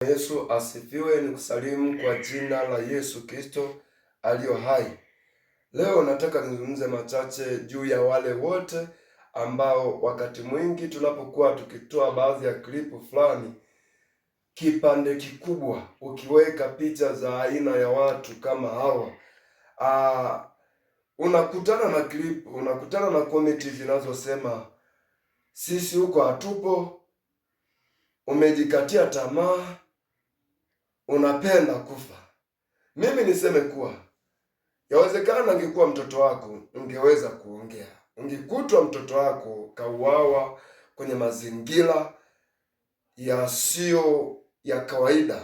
Yesu asifiwe. Ni kusalimu kwa jina la Yesu Kristo aliyo hai. Leo nataka nizungumze machache juu ya wale wote ambao wakati mwingi tunapokuwa tukitoa baadhi ya klipu fulani, kipande kikubwa ukiweka picha za aina ya watu kama hawa, unakutana na klipu, unakutana na komenti zinazosema sisi huko hatupo, umejikatia tamaa, unapenda kufa. Mimi niseme kuwa yawezekana angekuwa mtoto wako ungeweza kuongea. Ungekutwa mtoto wako kauawa kwenye mazingira yasiyo ya kawaida,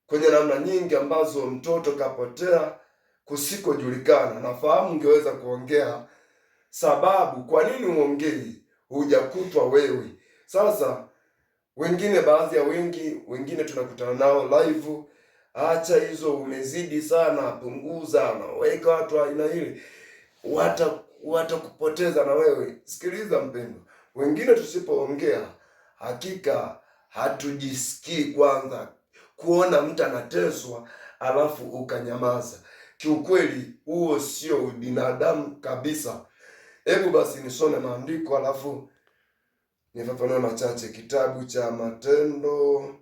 kwenye namna nyingi ambazo mtoto kapotea kusikojulikana. Nafahamu ungeweza kuongea, sababu kwa nini uongei? Hujakutwa wewe. Sasa wengine, baadhi ya wengine tunakutana nao live, acha hizo, umezidi sana, punguza, naweka watu aina hili, watakupoteza na wewe. Sikiliza mpendwa, wengine tusipoongea, hakika hatujisikii kwanza kuona mtu anateswa alafu ukanyamaza. Kiukweli huo sio binadamu kabisa. Hebu basi nisome maandiko alafu nifafanue machache. Kitabu cha Matendo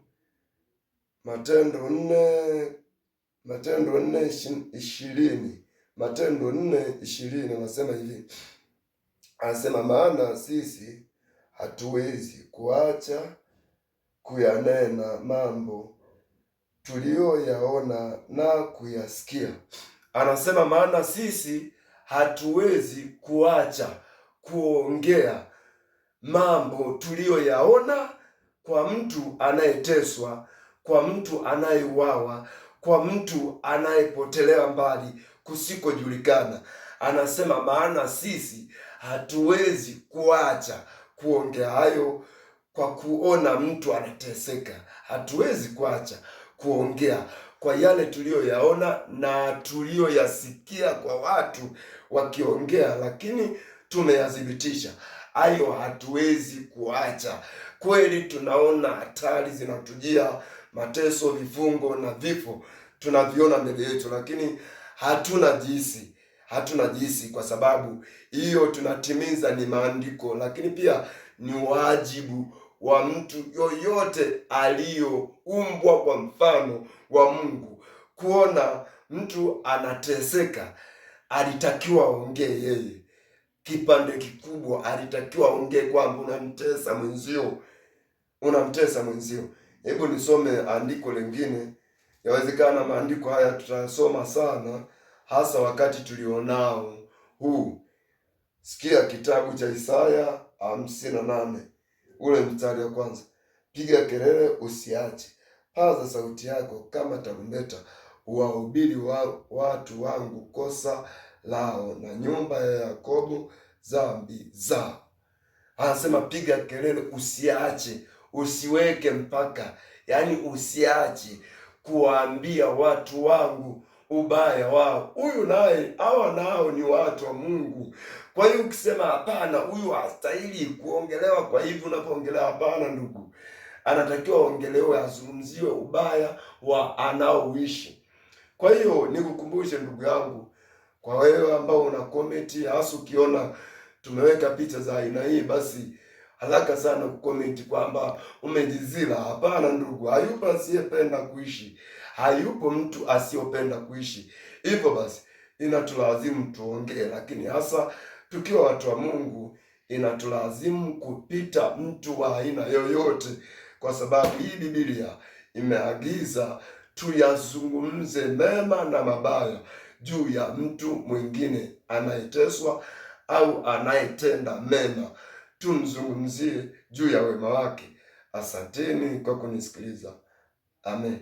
4:20 anasema hivi, anasema maana sisi hatuwezi kuacha kuyanena mambo tuliyoyaona na kuyasikia. Anasema maana sisi hatuwezi kuacha kuongea mambo tuliyoyaona kwa mtu anayeteswa, kwa mtu anayeuawa, kwa mtu anayepotelewa mbali kusikojulikana. Anasema maana sisi hatuwezi kuacha kuongea hayo kwa kuona mtu anateseka. Hatuwezi kuacha kuongea kwa yale tuliyoyaona na tuliyoyasikia kwa watu wakiongea, lakini tumeyathibitisha hayo. Hatuwezi kuacha. Kweli tunaona hatari zinatujia, mateso, vifungo na vifo tunaviona mbele yetu, lakini hatuna jinsi, kwa sababu hiyo tunatimiza ni maandiko, lakini pia ni wajibu wa mtu yoyote aliyoumbwa kwa mfano wa Mungu. Kuona mtu anateseka, alitakiwa aongee yeye. Kipande kikubwa alitakiwa aongee kwamba unamtesa mwenzio. Hebu nisome andiko lingine. Yawezekana maandiko haya tutasoma sana, hasa wakati tulionao huu. Sikia kitabu cha Isaya 58 ule mstari wa kwanza. Piga kelele usiache, paza sauti yako kama tarumbeta, uwahubiri watu wangu kosa lao, na nyumba ya Yakobo dhambi zao. Anasema piga kelele usiache, usiweke mpaka, yaani usiache kuwaambia watu wangu ubaya wao. Huyu naye, hawa nao ni watu wa Mungu. Kwa hiyo ukisema hapana, huyu hastahili kuongelewa kwa hivyo, unapoongelea hapana, ndugu, anatakiwa ongelewe, azungumziwe ubaya wa anaoishi. Kwa hiyo nikukumbushe ndugu yangu, kwa wewe ambao una komenti, hasa ukiona tumeweka picha za aina hii, basi haraka sana kukomenti kwamba umejizila. Hapana ndugu, hayupo asiyependa kuishi, hayupo mtu asiyopenda kuishi. Hivyo basi inatulazimu tuongee, lakini hasa tukiwa watu wa Mungu inatulazimu kupita mtu wa aina yoyote, kwa sababu hii Biblia imeagiza tuyazungumze mema na mabaya juu ya mtu mwingine anayeteswa au anayetenda mema. Tumzungumzie juu ya wema wake. Asanteni kwa kunisikiliza. Amen.